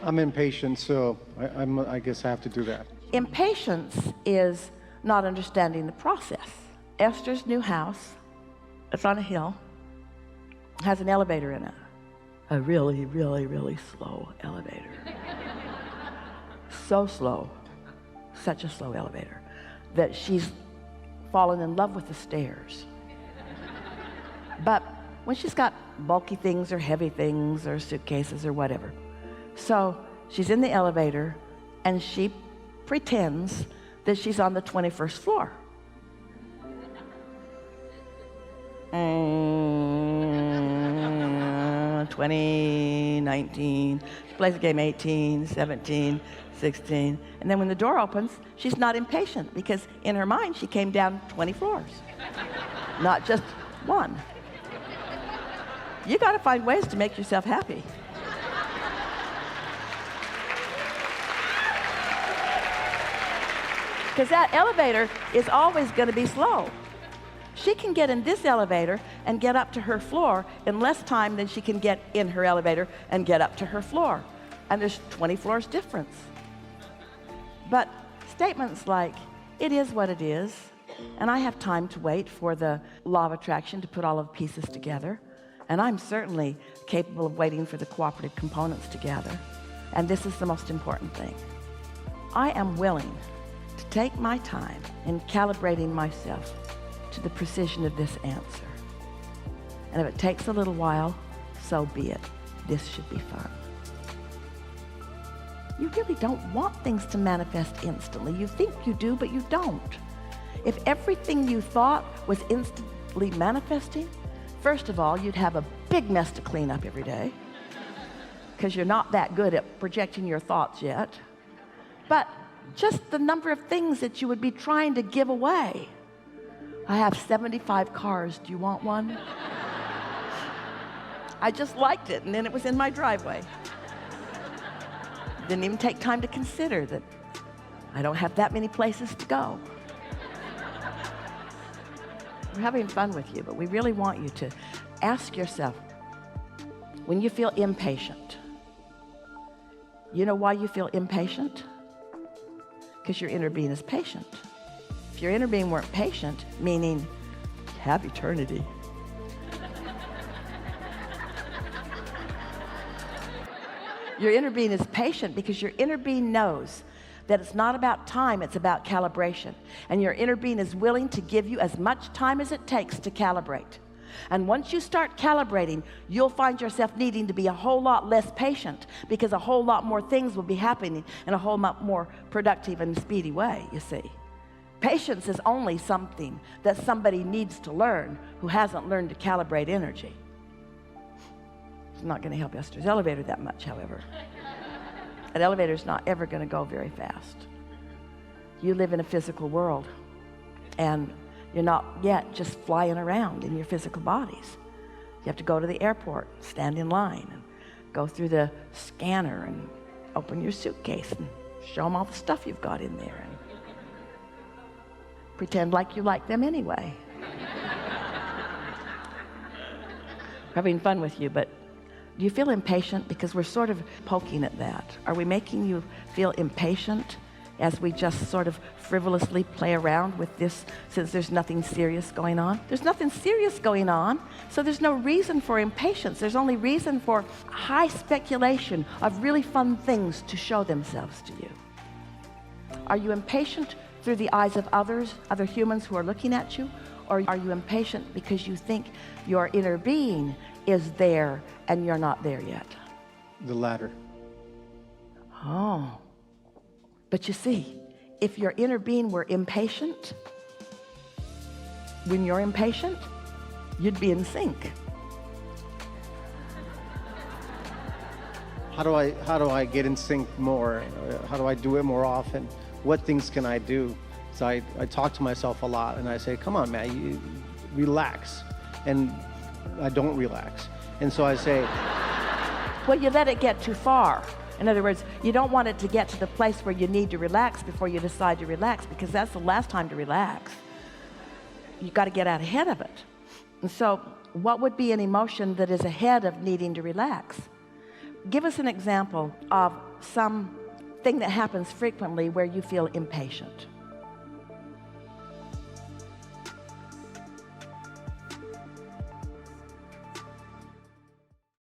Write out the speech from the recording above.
I'm impatient, so I guess I have to do that. Impatience is not understanding the process. Esther's new house, it's on a hill, has an elevator in it. A really, really, really slow elevator. So slow, such a slow elevator, that she's fallen in love with the stairs. But when she's got bulky things or heavy things or suitcases or whatever, so she's in the elevator and she pretends that she's on the 21st floor. 20, 19, she plays the game 18, 17, 16, and then when the door opens, she's not impatient because in her mind she came down 20 floors, not just one. You got to find ways to make yourself happy. Because that elevator is always going to be slow. She can get in this elevator and get up to her floor in less time than she can get in her elevator and get up to her floor. And there's 20 floors difference. But statements like, it is what it is, and I have time to wait for the law of attraction to put all of the pieces together, and I'm certainly capable of waiting for the cooperative components together, and this is the most important thing. I am willing to take my time in calibrating myself to the precision of this answer. And if it takes a little while, so be it. This should be fun. You really don't want things to manifest instantly. You think you do, but you don't. If everything you thought was instantly manifesting, first of all, you'd have a big mess to clean up every day because you're not that good at projecting your thoughts yet. But just the number of things that you would be trying to give away. I have 75 cars. Do you want one? I just liked it, and then it was in my driveway. Didn't even take time to consider that I don't have that many places to go. We're having fun with you, but we really want you to ask yourself, when you feel impatient, you know why you feel impatient? Because your inner being is patient. If your inner being weren't patient, meaning have eternity, your inner being is patient because your inner being knows that it's not about time, it's about calibration. And your inner being is willing to give you as much time as it takes to calibrate. And once you start calibrating, you'll find yourself needing to be a whole lot less patient because a whole lot more things will be happening in a whole lot more productive and speedy way, you see. Patience is only something that somebody needs to learn who hasn't learned to calibrate energy. It's not going to help Esther's elevator that much, however. That elevator's not ever going to go very fast. You live in a physical world, and you're not yet just flying around in your physical bodies. You have to go to the airport, stand in line, and go through the scanner and open your suitcase and show them all the stuff you've got in there and pretend like you like them anyway. Having fun with you, but do you feel impatient? Because we're sort of poking at that. Are we making you feel impatient as we just sort of frivolously play around with this since there's nothing serious going on? There's nothing serious going on, so there's no reason for impatience. There's only reason for high speculation of really fun things to show themselves to you. Are you impatient through the eyes of others, other humans who are looking at you? Or are you impatient because you think your inner being is there and you're not there yet? The latter. Oh. But you see, if your inner being were impatient, when you're impatient, you'd be in sync. How do I get in sync more? How do I do it more often? What things can I do? So I talk to myself a lot and I say, come on, man, you relax. And I don't relax. And so I say, well, you let it get too far. In other words, you don't want it to get to the place where you need to relax before you decide to relax, because that's the last time to relax. You've got to get out ahead of it. And so what would be an emotion that is ahead of needing to relax? Give us an example of something that happens frequently where you feel impatient.